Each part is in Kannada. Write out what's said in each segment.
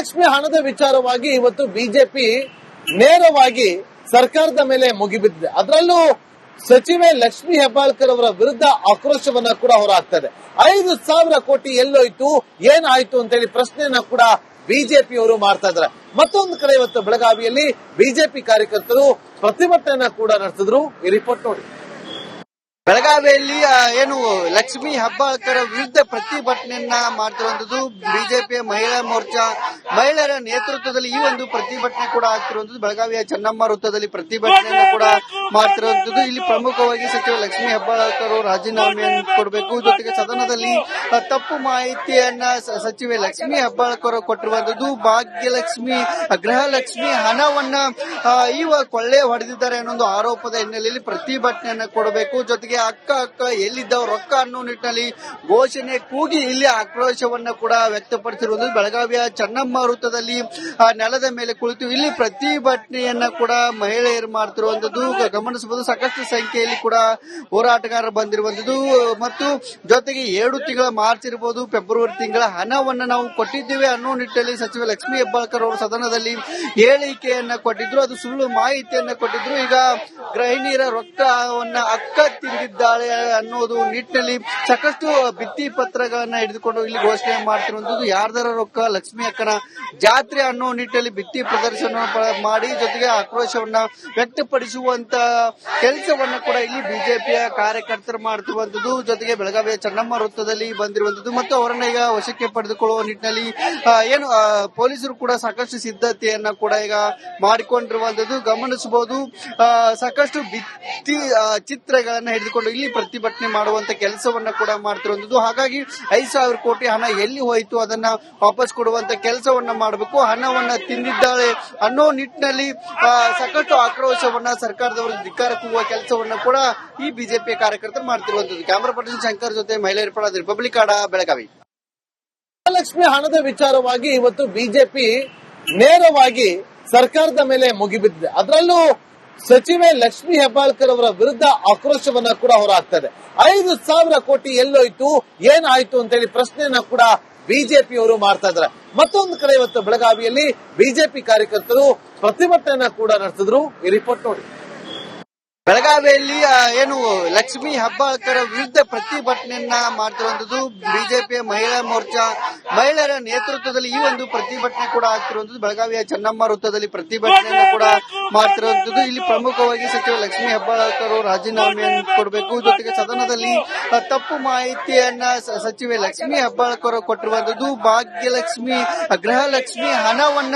ಮಹಾಲಕ್ಷ್ಮಿ ಹಣದ ವಿಚಾರವಾಗಿ ಇವತ್ತು ಬಿಜೆಪಿ ನೇರವಾಗಿ ಸರ್ಕಾರದ ಮೇಲೆ ಮುಗಿಬಿದ್ದಿದೆ. ಅದರಲ್ಲೂ ಸಚಿವೆ ಲಕ್ಷ್ಮಿ ಹೆಬ್ಬಾಳ್ಕರ್ ಅವರ ವಿರುದ್ಧ ಆಕ್ರೋಶವನ್ನ ಕೂಡ ಹೊರಹಾಕ್ತದೆ. 5,000 ಕೋಟಿ ಎಲ್ಲೋಯ್ತು, ಏನಾಯ್ತು ಅಂತೇಳಿ ಪ್ರಶ್ನೆಯನ್ನ ಕೂಡ ಬಿಜೆಪಿ ಅವರು ಮಾಡ್ತಾ ಇದ್ದಾರೆ. ಮತ್ತೊಂದು ಕಡೆ ಇವತ್ತು ಬೆಳಗಾವಿಯಲ್ಲಿ ಬಿಜೆಪಿ ಕಾರ್ಯಕರ್ತರು ಪ್ರತಿಭಟನೆಯನ್ನ ಕೂಡ ನಡೆಸಿದ್ರು. ಈ ರಿಪೋರ್ಟ್ ನೋಡಿ. ಬೆಳಗಾವಿಯಲ್ಲಿ ಏನು ಲಕ್ಷ್ಮಿ ಹೆಬ್ಬಾಳ್ಕರ್ ವಿರುದ್ಧ ಪ್ರತಿಭಟನೆಯನ್ನ ಮಾಡ್ತಿರುವಂತದ್ದು ಬಿಜೆಪಿಯ ಮಹಿಳಾ ಮೋರ್ಚಾ ಮಹಿಳೆಯರ ನೇತೃತ್ವದಲ್ಲಿ ಈ ಒಂದು ಪ್ರತಿಭಟನೆ ಕೂಡ ಆಗ್ತಿರುವಂತದ್ದು. ಬೆಳಗಾವಿಯ ಚೆನ್ನಮ್ಮ ವೃತ್ತದಲ್ಲಿ ಪ್ರತಿಭಟನೆಯನ್ನು ಕೂಡ ಮಾಡ್ತಿರುವಂತದ್ದು. ಇಲ್ಲಿ ಪ್ರಮುಖವಾಗಿ ಸಚಿವ ಲಕ್ಷ್ಮಿ ಹೆಬ್ಬಾಳ್ಕರ್ ರಾಜೀನಾಮೆಯನ್ನು ಕೊಡಬೇಕು, ಜೊತೆಗೆ ಸದನದಲ್ಲಿ ತಪ್ಪು ಮಾಹಿತಿಯನ್ನ ಸಚಿವೆ ಲಕ್ಷ್ಮಿ ಹೆಬ್ಬಾಳ್ಕರ್ ಕೊಟ್ಟಿರುವಂತದ್ದು. ಭಾಗ್ಯಲಕ್ಷ್ಮಿ ಗೃಹಲಕ್ಷ್ಮಿ ಹಣವನ್ನ ಕೊಳ್ಳೆ ಹೊಡೆದಿದ್ದಾರೆ ಅನ್ನೋ ಒಂದು ಆರೋಪದ ಹಿನ್ನೆಲೆಯಲ್ಲಿ ಪ್ರತಿಭಟನೆಯನ್ನ ಕೊಡಬೇಕು, ಜೊತೆಗೆ ಅಕ್ಕ ಎಲ್ಲಿದ್ದವ ರೊಕ್ಕ ಅನ್ನೋ ನಿಟ್ಟಿನಲ್ಲಿ ಘೋಷಣೆ ಕೂಗಿ ಇಲ್ಲಿ ಆಕ್ರೋಶವನ್ನ ಕೂಡ ವ್ಯಕ್ತಪಡಿಸಿರುವುದು. ಬೆಳಗಾವಿಯ ಚೆನ್ನಮ್ಮ ವೃತ್ತದಲ್ಲಿ ನೆಲದ ಮೇಲೆ ಕುಳಿತು ಇಲ್ಲಿ ಪ್ರತಿಭಟನೆಯನ್ನ ಕೂಡ ಮಹಿಳೆಯರು ಮಾಡ್ತಿರುವಂತದ್ದು ಗಮನಿಸಬಹುದು. ಸಾಕಷ್ಟು ಸಂಖ್ಯೆಯಲ್ಲಿ ಕೂಡ ಹೋರಾಟಗಾರರು ಬಂದಿರುವಂತದ್ದು ಮತ್ತು ಜೊತೆಗೆ 7 ತಿಂಗಳ ಮಾರ್ಚ್ ಇರಬಹುದು, ಫೆಬ್ರವರಿ ತಿಂಗಳ ಹಣವನ್ನ ನಾವು ಕೊಟ್ಟಿದ್ದೇವೆ ಅನ್ನೋ ನಿಟ್ಟಿನಲ್ಲಿ ಸಚಿವ ಲಕ್ಷ್ಮಿ ಹೆಬ್ಬಾಳ್ಕರ್ ಅವರು ಸದನದಲ್ಲಿ ಹೇಳಿಕೆಯನ್ನ ಕೊಟ್ಟಿದ್ರು. ಅದು ಸುಳ್ಳು ಮಾಹಿತಿಯನ್ನ ಕೊಟ್ಟಿದ್ರು. ಈಗ ಗೃಹಿಣಿಯರ ರೊಕ್ಕವನ್ನ ಅಕ್ಕ ತಿಂದಿದ್ದಾಳೆ ಅನ್ನೋದು ನಿಟ್ಟಿನಲ್ಲಿ ಸಾಕಷ್ಟು ಭಿತ್ತಿ ಪತ್ರಗಳನ್ನ ಹಿಡಿದುಕೊಂಡು ಇಲ್ಲಿ ಘೋಷಣೆ ಮಾಡ್ತಿರುವಂತದ್ದು. ಯಾರ್ದಾರ ರೊಕ್ಕ ಲಕ್ಷ್ಮಿ ಅಕ್ಕನ ಜಾತ್ರೆ ಅನ್ನೋ ನಿಟ್ಟಿನಲ್ಲಿ ಭಿತ್ತಿ ಪ್ರದರ್ಶನ ಮಾಡಿ ಜೊತೆಗೆ ಆಕ್ರೋಶವನ್ನ ವ್ಯಕ್ತಪಡಿಸುವಂತ ಕೆಲಸವನ್ನ ಕೂಡ ಇಲ್ಲಿ ಬಿಜೆಪಿಯ ಕಾರ್ಯಕರ್ತರು ಮಾಡ್ತಿರುವಂತದ್ದು. ಜೊತೆಗೆ ಬೆಳಗಾವಿಯ ಚೆನ್ನಮ್ಮ ವೃತ್ತದಲ್ಲಿ ಬಂದಿರುವಂತದ್ದು ಮತ್ತು ಅವರನ್ನ ಈಗ ವಶಕ್ಕೆ ಪಡೆದುಕೊಳ್ಳುವ ನಿಟ್ಟಿನಲ್ಲಿ ಏನು ಪೊಲೀಸರು ಕೂಡ ಸಾಕಷ್ಟು ಸಿದ್ಧತೆಯನ್ನ ಕೂಡ ಈಗ ಮಾಡಿಕೊಂಡಿರುವಂತದ್ದು ಗಮನಿಸಬಹುದು. ಸಾಕಷ್ಟು ಭಿತ್ತಿ ಚಿತ್ರಗಳನ್ನ ಹಿಡಿದುಕೊಂಡು ಇಲ್ಲಿ ಪ್ರತಿಭಟನೆ ಮಾಡುವಂತ ಕೆಲಸವನ್ನ ಕೂಡ ಮಾಡ್ತಿರುವಂತದ್ದು. ಹಾಗಾಗಿ 5,000 ಕೋಟಿ ಹಣ ಎಲ್ಲಿ ಹೋಯಿತು ಅದನ್ನ ವಾಪಸ್ ಕೊಡುವಂತ ಕೆಲಸವನ್ನ ಮಾಡಬೇಕು. ಹಣವನ್ನ ತಿಂದಿದ್ದಾಳೆ ಅನ್ನೋ ನಿಟ್ಟಿನಲ್ಲಿ ಸಾಕಷ್ಟು ಆಕ್ರೋಶವನ್ನ ಸರ್ಕಾರದವರು ಧಿಕ್ಕಾರಕ್ಕೂಗುವ ಕೆಲಸವನ್ನ ಕೂಡ ಈ ಬಿಜೆಪಿ ಕಾರ್ಯಕರ್ತರು ಮಾಡ್ತಿರುವಂತದ್ದು. ಕ್ಯಾಮರಾ ಪರ್ಸನ್ ಶಂಕರ್ ಜೊತೆ ಮಹಿಳೆಯರ ಪರ ರಿಪಬ್ಲಿಕ್ ಆಡ ಬೆಳಗಾವಿ. ಮಹಾಲಕ್ಷ್ಮಿ ಹಣದ ವಿಚಾರವಾಗಿ ಇವತ್ತು ಬಿಜೆಪಿ ನೇರವಾಗಿ ಸರ್ಕಾರದ ಮೇಲೆ ಮುಗಿಬಿದ್ದಿದೆ. ಅದರಲ್ಲೂ ಸಚಿವೆ ಲಕ್ಷ್ಮಿ ಹೆಬ್ಬಾಳ್ಕರ್ ಅವರ ವಿರುದ್ಧ ಆಕ್ರೋಶವನ್ನ ಕೂಡ ಹೊರಹಾಕ್ತದೆ. 5,000 ಕೋಟಿ ಎಲ್ಲೋಯ್ತು, ಏನಾಯ್ತು ಅಂತೇಳಿ ಪ್ರಶ್ನೆಯನ್ನ ಕೂಡ ಬಿಜೆಪಿ ಅವರು ಮಾಡ್ತಾ ಇದ್ದಾರೆ. ಮತ್ತೊಂದು ಕಡೆ ಇವತ್ತು ಬೆಳಗಾವಿಯಲ್ಲಿ ಬಿಜೆಪಿ ಕಾರ್ಯಕರ್ತರು ಪ್ರತಿಭಟನೆಯನ್ನ ಕೂಡ ನಡೆಸಿದ್ರು. ಈ ರಿಪೋರ್ಟ್ ನೋಡಿ. ಬೆಳಗಾವಿಯಲ್ಲಿ ಏನು ಲಕ್ಷ್ಮಿ ಹೆಬ್ಬಾಳ್ಕರ್ ವಿರುದ್ಧ ಪ್ರತಿಭಟನೆಯನ್ನ ಮಾಡ್ತಿರುವಂತದ್ದು ಬಿಜೆಪಿಯ ಮಹಿಳಾ ಮೋರ್ಚಾ ಮಹಿಳೆಯರ ನೇತೃತ್ವದಲ್ಲಿ ಈ ಒಂದು ಪ್ರತಿಭಟನೆ ಕೂಡ ಆಗ್ತಿರುವಂತದ್ದು. ಬೆಳಗಾವಿಯ ಚೆನ್ನಮ್ಮ ವೃತ್ತದಲ್ಲಿ ಪ್ರತಿಭಟನೆಯನ್ನು ಕೂಡ ಮಾಡ್ತಿರುವಂತದ್ದು. ಇಲ್ಲಿ ಪ್ರಮುಖವಾಗಿ ಸಚಿವ ಲಕ್ಷ್ಮಿ ಹೆಬ್ಬಾಳ್ಕರ್ ರಾಜೀನಾಮೆಯನ್ನು ಕೊಡಬೇಕು, ಜೊತೆಗೆ ಸದನದಲ್ಲಿ ತಪ್ಪು ಮಾಹಿತಿಯನ್ನ ಸಚಿವೆ ಲಕ್ಷ್ಮಿ ಹೆಬ್ಬಾಳ್ಕರ್ ಕೊಟ್ಟಿರುವಂತದ್ದು. ಭಾಗ್ಯಲಕ್ಷ್ಮಿ ಗೃಹಲಕ್ಷ್ಮಿ ಹಣವನ್ನ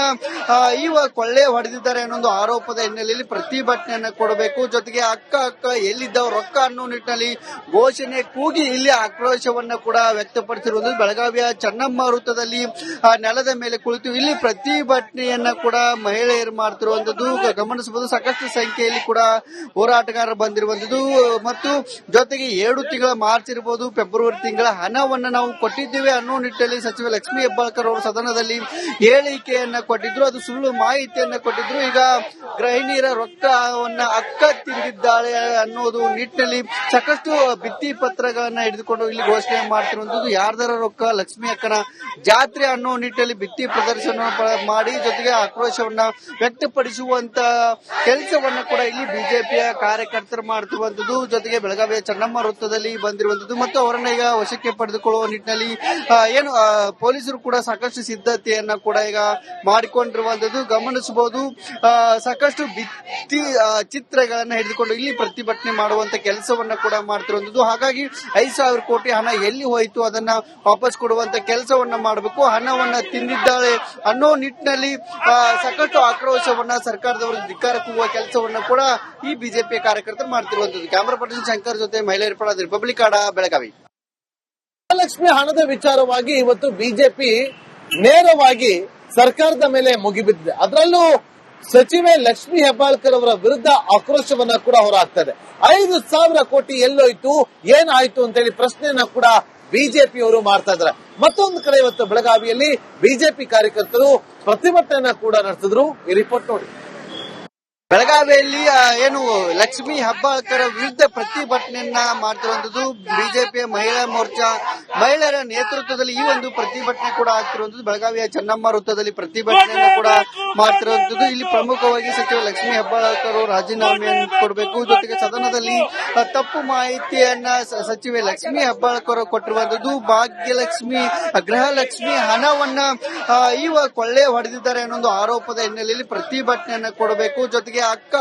ಕೊಳ್ಳೆ ಹೊಡೆದಿದ್ದಾರೆ ಅನ್ನೋ ಒಂದು ಆರೋಪದ ಹಿನ್ನೆಲೆಯಲ್ಲಿ ಪ್ರತಿಭಟನೆಯನ್ನ ಕೊಡಬೇಕು, ಜೊತೆಗೆ ಅಕ್ಕ ಎಲ್ಲಿದ್ದವ ರೊಕ್ಕ ಅನ್ನೋ ನಿಟ್ಟಿನಲ್ಲಿ ಘೋಷಣೆ ಕೂಗಿ ಇಲ್ಲಿ ಆಕ್ರೋಶವನ್ನ ಕೂಡ ವ್ಯಕ್ತಪಡಿಸಿರುವುದು. ಬೆಳಗಾವಿಯ ಚೆನ್ನಮ್ಮ ವೃತ್ತದಲ್ಲಿ ನೆಲದ ಮೇಲೆ ಕುಳಿತು ಇಲ್ಲಿ ಪ್ರತಿಭಟನೆಯನ್ನ ಕೂಡ ಮಹಿಳೆಯರು ಮಾಡ್ತಿರುವಂತದ್ದು ಗಮನಿಸಬಹುದು. ಸಾಕಷ್ಟು ಸಂಖ್ಯೆಯಲ್ಲಿ ಕೂಡ ಹೋರಾಟಗಾರರು ಬಂದಿರುವಂತದ್ದು ಮತ್ತು ಜೊತೆಗೆ 7 ತಿಂಗಳ ಮಾರ್ಚ್ ಇರಬಹುದು, ಫೆಬ್ರವರಿ ತಿಂಗಳ ಹಣವನ್ನ ನಾವು ಕೊಟ್ಟಿದ್ದೇವೆ ಅನ್ನೋ ನಿಟ್ಟಿನಲ್ಲಿ ಸಚಿವ ಲಕ್ಷ್ಮಿ ಹೆಬ್ಬಾಳ್ಕರ್ ಅವರು ಸದನದಲ್ಲಿ ಹೇಳಿಕೆಯನ್ನ ಕೊಟ್ಟಿದ್ರು. ಅದು ಸುಳ್ಳು ಮಾಹಿತಿಯನ್ನ ಕೊಟ್ಟಿದ್ರು. ಈಗ ಗೃಹಿಣಿಯರ ರೊಕ್ಕವನ್ನ ಅಕ್ಕ ತಿಂದಿದ್ದಾಳೆ ಅನ್ನೋದು ನಿಟ್ಟಿನಲ್ಲಿ ಸಾಕಷ್ಟು ಭಿತ್ತಿ ಪತ್ರಗಳನ್ನ ಹಿಡಿದುಕೊಂಡು ಇಲ್ಲಿ ಘೋಷಣೆ ಮಾಡ್ತಿರುವಂತದ್ದು. ಯಾರ್ದಾರ ರೊಕ್ಕ ಲಕ್ಷ್ಮಿ ಅಕ್ಕನ ಜಾತ್ರೆ ಅನ್ನೋ ನಿಟ್ಟಿನಲ್ಲಿ ಭಿತ್ತಿ ಪ್ರದರ್ಶನ ಮಾಡಿ ಜೊತೆಗೆ ಆಕ್ರೋಶವನ್ನ ವ್ಯಕ್ತಪಡಿಸುವಂತ ಕೆಲಸವನ್ನ ಕೂಡ ಇಲ್ಲಿ ಬಿಜೆಪಿಯ ಕಾರ್ಯಕರ್ತರು ಮಾಡ್ತಿರುವಂತದ್ದು. ಜೊತೆಗೆ ಬೆಳಗಾವಿಯ ಚೆನ್ನಮ್ಮ ವೃತ್ತದಲ್ಲಿ ಬಂದಿರುವಂತದ್ದು ಮತ್ತು ಅವರನ್ನ ಈಗ ವಶಕ್ಕೆ ಪಡೆದುಕೊಳ್ಳುವ ನಿಟ್ಟಿನಲ್ಲಿ ಏನು ಪೊಲೀಸರು ಕೂಡ ಸಾಕಷ್ಟು ಸಿದ್ಧತೆಯನ್ನ ಕೂಡ ಈಗ ಮಾಡಿಕೊಂಡಿರುವಂತದ್ದು ಗಮನಿಸಬಹುದು. ಸಾಕಷ್ಟು ಭಿತ್ತಿ ಚಿತ್ರಗಳನ್ನ ಹಿಡಿದುಕೊಂಡು ಇಲ್ಲಿ ಪ್ರತಿಭಟನೆ ಮಾಡುವಂತ ಕೆಲಸವನ್ನ ಕೂಡ ಮಾಡ್ತಿರುವಂತದ್ದು. ಹಾಗಾಗಿ 5,000 ಕೋಟಿ ಹಣ ಎಲ್ಲಿ ಹೋಯಿತು ಅದನ್ನ ವಾಪಸ್ ಕೊಡುವಂತ ಕೆಲಸವನ್ನ ಮಾಡಬೇಕು. ಹಣವನ್ನ ತಿಂದಿದ್ದಾಳೆ ಅನ್ನೋ ನಿಟ್ಟಿನಲ್ಲಿ ಸಾಕಷ್ಟು ಆಕ್ರೋಶವನ್ನ ಸರ್ಕಾರದವರು ಧಿಕ್ಕಾರಕ್ಕೂಗುವ ಕೆಲಸವನ್ನ ಕೂಡ ಈ ಬಿಜೆಪಿ ಕಾರ್ಯಕರ್ತರು ಮಾಡ್ತಿರುವಂತದ್ದು. ಕ್ಯಾಮರಾ ಪರ್ಸನ್ ಶಂಕರ್ ಜೊತೆ ಮಹಿಳೆಯರ ಪರ ರಿಪಬ್ಲಿಕ್ ಆಡ ಬೆಳಗಾವಿ. ಮಹಾಲಕ್ಷ್ಮಿ ಹಣದ ವಿಚಾರವಾಗಿ ಇವತ್ತು ಬಿಜೆಪಿ ನೇರವಾಗಿ ಸರ್ಕಾರದ ಮೇಲೆ ಮುಗಿಬಿದ್ದಿದೆ. ಅದರಲ್ಲೂ ಸಚಿವೆ ಲಕ್ಷ್ಮಿ ಹೆಬ್ಬಾಳ್ಕರ್ ಅವರ ವಿರುದ್ಧ ಆಕ್ರೋಶವನ್ನ ಕೂಡ ಹೊರಹಾಕ್ತದೆ. 5,000 ಕೋಟಿ ಎಲ್ಲೋಯ್ತು, ಏನಾಯ್ತು ಅಂತೇಳಿ ಪ್ರಶ್ನೆಯನ್ನ ಕೂಡ ಬಿಜೆಪಿ ಅವರು ಮಾಡ್ತಾ ಇದ್ದಾರೆ. ಮತ್ತೊಂದು ಕಡೆ ಇವತ್ತು ಬೆಳಗಾವಿಯಲ್ಲಿ ಬಿಜೆಪಿ ಕಾರ್ಯಕರ್ತರು ಪ್ರತಿಭಟನೆಯನ್ನ ಕೂಡ ನಡೆಸಿದ್ರು. ಈ ರಿಪೋರ್ಟ್ ನೋಡಿ. ಬೆಳಗಾವಿಯಲ್ಲಿ ಏನು ಲಕ್ಷ್ಮೀ ಹೆಬ್ಬಾಳ್ಕರ್ ವಿರುದ್ಧ ಪ್ರತಿಭಟನೆಯನ್ನ ಮಾಡ್ತಿರುವಂತದ್ದು ಬಿಜೆಪಿಯ ಮಹಿಳಾ ಮೋರ್ಚಾ ಮಹಿಳೆಯರ ನೇತೃತ್ವದಲ್ಲಿ ಈ ಒಂದು ಪ್ರತಿಭಟನೆ ಕೂಡ ಆಗ್ತಿರುವಂತದ್ದು ಬೆಳಗಾವಿಯ ಚೆನ್ನಮ್ಮ ವೃತ್ತದಲ್ಲಿ ಪ್ರತಿಭಟನೆಯನ್ನು ಕೂಡ ಮಾಡ್ತಿರುವಂತದ್ದು. ಇಲ್ಲಿ ಪ್ರಮುಖವಾಗಿ ಸಚಿವ ಲಕ್ಷ್ಮೀ ಹೆಬ್ಬಾಳ್ಕರ್ ರಾಜೀನಾಮೆಯನ್ನು ಕೊಡಬೇಕು, ಜೊತೆಗೆ ಸದನದಲ್ಲಿ ತಪ್ಪು ಮಾಹಿತಿಯನ್ನ ಸಚಿವೆ ಲಕ್ಷ್ಮೀ ಹೆಬ್ಬಾಳ್ಕರ್ ಕೊಟ್ಟಿರುವಂತದ್ದು. ಭಾಗ್ಯಲಕ್ಷ್ಮಿ ಗೃಹಲಕ್ಷ್ಮಿ ಹಣವನ್ನ ಕೊಳ್ಳೆ ಹೊಡೆದಿದ್ದಾರೆ ಅನ್ನೋ ಒಂದು ಆರೋಪದ ಹಿನ್ನೆಲೆಯಲ್ಲಿ ಪ್ರತಿಭಟನೆಯನ್ನ ಕೊಡಬೇಕು, ಜೊತೆಗೆ ಅಕ್ಕ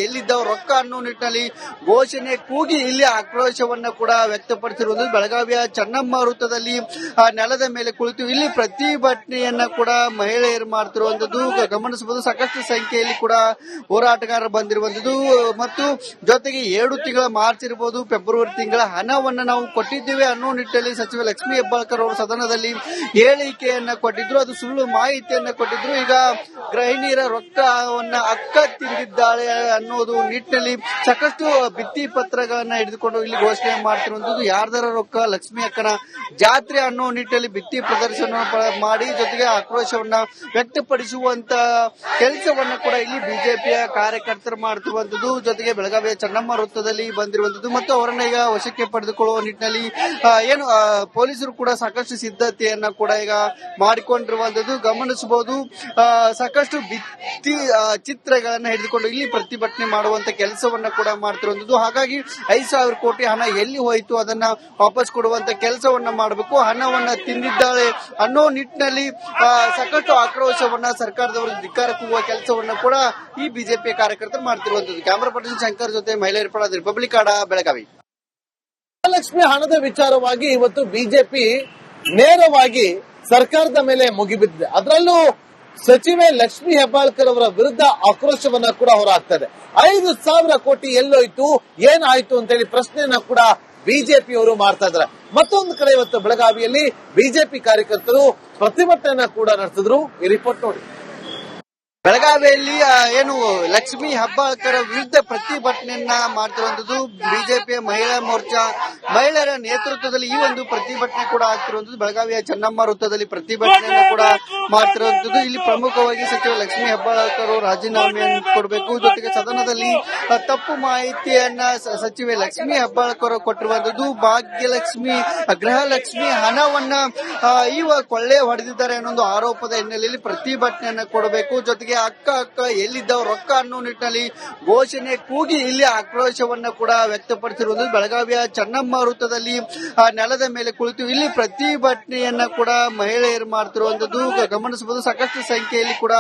ಎಲ್ಲಿದ್ದವ ರೊಕ್ಕ ಅನ್ನೋ ನಿಟ್ಟಿನಲ್ಲಿ ಘೋಷಣೆ ಕೂಗಿ ಇಲ್ಲಿ ಆಕ್ರೋಶವನ್ನ ಕೂಡ ವ್ಯಕ್ತಪಡಿಸಿರುವುದು. ಬೆಳಗಾವಿಯ ಚೆನ್ನಮ್ಮ ವೃತ್ತದಲ್ಲಿ ನೆಲದ ಮೇಲೆ ಕುಳಿತು ಇಲ್ಲಿ ಪ್ರತಿಭಟನೆಯನ್ನ ಕೂಡ ಮಹಿಳೆಯರು ಮಾಡ್ತಿರುವಂತದ್ದು ಗಮನಿಸಬಹುದು. ಸಾಕಷ್ಟು ಸಂಖ್ಯೆಯಲ್ಲಿ ಕೂಡ ಹೋರಾಟಗಾರರು ಬಂದಿರುವಂತದ್ದು ಮತ್ತು ಜೊತೆಗೆ 7 ತಿಂಗಳ ಮಾರ್ಚ್ ಇರಬಹುದು, ಫೆಬ್ರವರಿ ತಿಂಗಳ ಹಣವನ್ನ ನಾವು ಕೊಟ್ಟಿದ್ದೇವೆ ಅನ್ನೋ ನಿಟ್ಟಿನಲ್ಲಿ ಸಚಿವ ಲಕ್ಷ್ಮೀ ಹೆಬ್ಬಾಳ್ಕರ್ ಅವರು ಸದನದಲ್ಲಿ ಹೇಳಿಕೆಯನ್ನ ಕೊಟ್ಟಿದ್ರು. ಅದು ಸುಳ್ಳು ಮಾಹಿತಿಯನ್ನ ಕೊಟ್ಟಿದ್ರು. ಈಗ ಗೃಹಿಣಿಯರ ರೊಕ್ಕವನ್ನ ಅಕ್ಕ ತಿಂದಿದ್ದಾಳೆ ಅನ್ನೋದು ನಿಟ್ಟಿನಲ್ಲಿ ಸಾಕಷ್ಟು ಭಿತ್ತಿ ಪತ್ರಗಳನ್ನ ಹಿಡಿದುಕೊಂಡು ಇಲ್ಲಿ ಘೋಷಣೆ ಮಾಡ್ತಿರುವಂತದ್ದು. ಯಾರ್ದಾರ ರೊಕ್ಕ ಲಕ್ಷ್ಮಿ ಅಕ್ಕನ ಜಾತ್ರೆ ಅನ್ನೋ ನಿಟ್ಟಿನಲ್ಲಿ ಭಿತ್ತಿ ಪ್ರದರ್ಶನ ಮಾಡಿ ಜೊತೆಗೆ ಆಕ್ರೋಶವನ್ನ ವ್ಯಕ್ತಪಡಿಸುವಂತ ಕೆಲಸವನ್ನ ಕೂಡ ಇಲ್ಲಿ ಬಿಜೆಪಿಯ ಕಾರ್ಯಕರ್ತರು ಮಾಡ್ತಿರುವಂತದ್ದು. ಜೊತೆಗೆ ಬೆಳಗಾವಿಯ ಚೆನ್ನಮ್ಮ ವೃತ್ತದಲ್ಲಿ ಬಂದಿರುವಂತದ್ದು ಮತ್ತು ಅವರನ್ನ ಈಗ ವಶಕ್ಕೆ ಪಡೆದುಕೊಳ್ಳುವ ನಿಟ್ಟಿನಲ್ಲಿ ಏನು ಪೊಲೀಸರು ಕೂಡ ಸಾಕಷ್ಟು ಸಿದ್ಧತೆಯನ್ನ ಕೂಡ ಈಗ ಮಾಡಿಕೊಂಡಿರುವಂತದ್ದು ಗಮನಿಸಬಹುದು. ಸಾಕಷ್ಟು ಭಿತ್ತಿ ಚಿತ್ರಗಳನ್ನ ಹಿಡಿದುಕೊಂಡು ಇಲ್ಲಿ ಪ್ರತಿಭಟನೆ ಮಾಡುವಂತ ಕೆಲಸವನ್ನ ಕೂಡ ಮಾಡ್ತಿರುವಂತದ್ದು. ಹಾಗಾಗಿ 5,000 ಕೋಟಿ ಹಣ ಎಲ್ಲಿ ಹೋಯಿತು ಅದನ್ನ ವಾಪಸ್ ಕೊಡುವಂತ ಕೆಲಸವನ್ನ ಮಾಡಬೇಕು. ಹಣವನ್ನ ತಿಂದಿದ್ದಾಳೆ ಅನ್ನೋ ನಿಟ್ಟಿನಲ್ಲಿ ಸಾಕಷ್ಟು ಆಕ್ರೋಶವನ್ನ ಸರ್ಕಾರದವರು ಧಿಕ್ಕಾರಕ್ಕೂಗುವ ಕೆಲಸವನ್ನ ಕೂಡ ಈ ಬಿಜೆಪಿ ಕಾರ್ಯಕರ್ತರು ಮಾಡ್ತಿರುವಂತದ್ದು. ಕ್ಯಾಮರಾ ಪರ್ಸನ್ ಶಂಕರ್ ಜೊತೆ ಮಹಿಳೆಯರ ಪರ ರಿಪಬ್ಲಿಕ್ ಆಡ ಬೆಳಗಾವಿ. ಮಹಾಲಕ್ಷ್ಮಿ ಹಣದ ವಿಚಾರವಾಗಿ ಇವತ್ತು ಬಿಜೆಪಿ ನೇರವಾಗಿ ಸರ್ಕಾರದ ಮೇಲೆ ಮುಗಿಬಿದ್ದಿದೆ. ಅದರಲ್ಲೂ ಸಚಿವೆ ಲಕ್ಷ್ಮೀ ಹೆಬ್ಬಾಳ್ಕರ್ ಅವರ ವಿರುದ್ಧ ಆಕ್ರೋಶವನ್ನ ಕೂಡ ಹೊರಹಾಕ್ತದೆ. 5,000 ಕೋಟಿ ಎಲ್ಲೋಯ್ತು, ಏನಾಯ್ತು ಅಂತೇಳಿ ಪ್ರಶ್ನೆಯನ್ನ ಕೂಡ ಬಿಜೆಪಿಯವರು ಮಾಡ್ತಾ ಇದ್ದಾರೆ. ಮತ್ತೊಂದು ಕಡೆ ಇವತ್ತು ಬೆಳಗಾವಿಯಲ್ಲಿ ಬಿಜೆಪಿ ಕಾರ್ಯಕರ್ತರು ಪ್ರತಿಭಟನೆಯನ್ನ ಕೂಡ ನಡೆಸಿದ್ರು. ಈ ರಿಪೋರ್ಟ್ ನೋಡಿ. ಬೆಳಗಾವಿಯಲ್ಲಿ ಏನು ಲಕ್ಷ್ಮೀ ಹೆಬ್ಬಾಳ್ಕರ್ ವಿರುದ್ಧ ಪ್ರತಿಭಟನೆಯನ್ನ ಮಾಡ್ತಿರುವಂತದ್ದು ಬಿಜೆಪಿಯ ಮಹಿಳಾ ಮೋರ್ಚಾ ಮಹಿಳೆಯರ ನೇತೃತ್ವದಲ್ಲಿ ಈ ಒಂದು ಪ್ರತಿಭಟನೆ ಕೂಡ ಆಗ್ತಿರುವಂತದ್ದು. ಬೆಳಗಾವಿಯ ಚೆನ್ನಮ್ಮ ವೃತ್ತದಲ್ಲಿ ಪ್ರತಿಭಟನೆಯನ್ನು ಕೂಡ ಮಾಡ್ತಿರುವಂತದ್ದು. ಇಲ್ಲಿ ಪ್ರಮುಖವಾಗಿ ಸಚಿವ ಲಕ್ಷ್ಮೀ ಹೆಬ್ಬಾಳ್ಕರ್ ರಾಜೀನಾಮೆಯನ್ನು ಕೊಡಬೇಕು, ಜೊತೆಗೆ ಸದನದಲ್ಲಿ ತಪ್ಪು ಮಾಹಿತಿಯನ್ನ ಸಚಿವೆ ಲಕ್ಷ್ಮೀ ಹೆಬ್ಬಾಳ್ಕರ್ ಕೊಟ್ಟಿರುವಂತದ್ದು. ಭಾಗ್ಯಲಕ್ಷ್ಮಿ ಗೃಹಲಕ್ಷ್ಮಿ ಹಣವನ್ನ ಕೊಳ್ಳೆ ಹೊಡೆದಿದ್ದಾರೆ ಅನ್ನೋ ಒಂದು ಆರೋಪದ ಹಿನ್ನೆಲೆಯಲ್ಲಿ ಪ್ರತಿಭಟನೆಯನ್ನ ಕೊಡಬೇಕು, ಜೊತೆಗೆ ಅಕ್ಕ ಎಲ್ಲಿದ್ದವ ರೊಕ್ಕ ಅನ್ನೋ ನಿಟ್ಟಿನಲ್ಲಿ ಘೋಷಣೆ ಕೂಗಿ ಇಲ್ಲಿ ಆಕ್ರೋಶವನ್ನ ಕೂಡ ವ್ಯಕ್ತಪಡಿಸಿರುವುದು. ಬೆಳಗಾವಿಯ ಚೆನ್ನಮ್ಮ ವೃತ್ತದಲ್ಲಿ ನೆಲದ ಮೇಲೆ ಕುಳಿತು ಇಲ್ಲಿ ಪ್ರತಿಭಟನೆಯನ್ನ ಕೂಡ ಮಹಿಳೆಯರು ಮಾಡ್ತಿರುವಂತದ್ದು ಗಮನಿಸಬಹುದು. ಸಾಕಷ್ಟು ಸಂಖ್ಯೆಯಲ್ಲಿ ಕೂಡ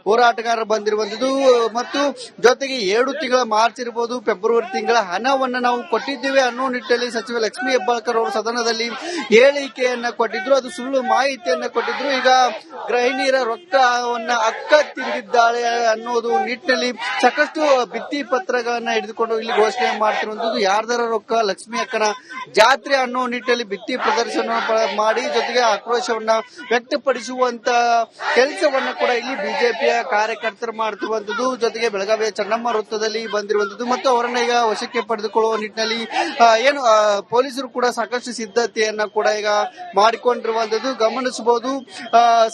ಹೋರಾಟಗಾರರು ಬಂದಿರುವಂತದ್ದು ಮತ್ತು ಜೊತೆಗೆ 7 ತಿಂಗಳ ಮಾರ್ಚ್ ಇರಬಹುದು, ಫೆಬ್ರವರಿ ತಿಂಗಳ ಹಣವನ್ನ ನಾವು ಕೊಟ್ಟಿದ್ದೇವೆ ಅನ್ನೋ ನಿಟ್ಟಿನಲ್ಲಿ ಸಚಿವ ಲಕ್ಷ್ಮೀ ಹೆಬ್ಬಾಳ್ಕರ್ ಅವರು ಸದನದಲ್ಲಿ ಹೇಳಿಕೆಯನ್ನ ಕೊಟ್ಟಿದ್ರು. ಅದು ಸುಳ್ಳು ಮಾಹಿತಿಯನ್ನ ಕೊಟ್ಟಿದ್ರು. ಈಗ ಗೃಹಿಣಿಯರ ರೊಕ್ಕವನ್ನ ಅಕ್ಕ ತಿಂದಿದ್ದಾಳೆ ಅನ್ನೋದು ನಿಟ್ಟಿನಲ್ಲಿ ಸಾಕಷ್ಟು ಭಿತ್ತಿ ಪತ್ರಗಳನ್ನ ಹಿಡಿದುಕೊಂಡು ಇಲ್ಲಿ ಘೋಷಣೆ ಮಾಡ್ತಿರುವಂತದ್ದು. ಯಾರ್ದಾರ ರೊಕ್ಕ ಲಕ್ಷ್ಮಿ ಅಕ್ಕನ ಜಾತ್ರೆ ಅನ್ನೋ ನಿಟ್ಟಿನಲ್ಲಿ ಭಿತ್ತಿ ಪ್ರದರ್ಶನ ಮಾಡಿ ಜೊತೆಗೆ ಆಕ್ರೋಶವನ್ನ ವ್ಯಕ್ತಪಡಿಸುವಂತ ಕೆಲಸವನ್ನ ಕೂಡ ಇಲ್ಲಿ ಬಿಜೆಪಿಯ ಕಾರ್ಯಕರ್ತರು ಮಾಡ್ತಿರುವಂತದ್ದು. ಜೊತೆಗೆ ಬೆಳಗಾವಿಯ ಚೆನ್ನಮ್ಮ ವೃತ್ತದಲ್ಲಿ ಬಂದಿರುವಂತದ್ದು ಮತ್ತು ಅವರನ್ನ ಈಗ ವಶಕ್ಕೆ ಪಡೆದುಕೊಳ್ಳುವ ನಿಟ್ಟಿನಲ್ಲಿ ಏನು ಪೊಲೀಸರು ಕೂಡ ಸಾಕಷ್ಟು ಸಿದ್ಧತೆಯನ್ನ ಕೂಡ ಈಗ ಮಾಡಿಕೊಂಡಿರುವಂತದ್ದು ಗಮನಿಸಬಹುದು.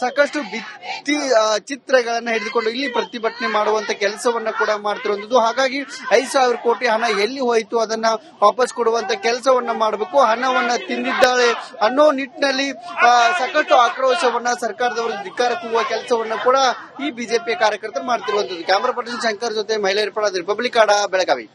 ಸಾಕಷ್ಟು ಭಿತ್ತಿ ಚಿತ್ರಗಳನ್ನ ಹಿಡಿದುಕೊಂಡು ಇಲ್ಲಿ ಪ್ರತಿಭಟನೆ ಮಾಡುವಂತ ಕೆಲಸವನ್ನ ಕೂಡ ಮಾಡ್ತಿರುವಂತದ್ದು. ಹಾಗಾಗಿ 5,000 ಕೋಟಿ ಹಣ ಎಲ್ಲಿ ಹೋಯಿತು ಅದನ್ನ ವಾಪಸ್ ಕೊಡುವಂತ ಕೆಲಸವನ್ನ ಮಾಡಬೇಕು. ಹಣವನ್ನ ತಿಂದಿದ್ದಾಳೆ ಅನ್ನೋ ನಿಟ್ಟಿನಲ್ಲಿ ಸಾಕಷ್ಟು ಆಕ್ರೋಶವನ್ನ ಸರ್ಕಾರದವರು ಧಿಕ್ಕಾರಕ್ಕೂಗುವ ಕೆಲಸವನ್ನ ಕೂಡ ಈ ಬಿಜೆಪಿ ಕಾರ್ಯಕರ್ತರು ಮಾಡ್ತಿರುವಂತದ್ದು. ಕ್ಯಾಮರಾ ಪರ್ಸನ್ ಶಂಕರ್ ಜೊತೆ ಮಹಿಳೆಯರ ಪರ ರಿಪಬ್ಲಿಕ್ ಆಡ ಬೆಳಗಾವಿ.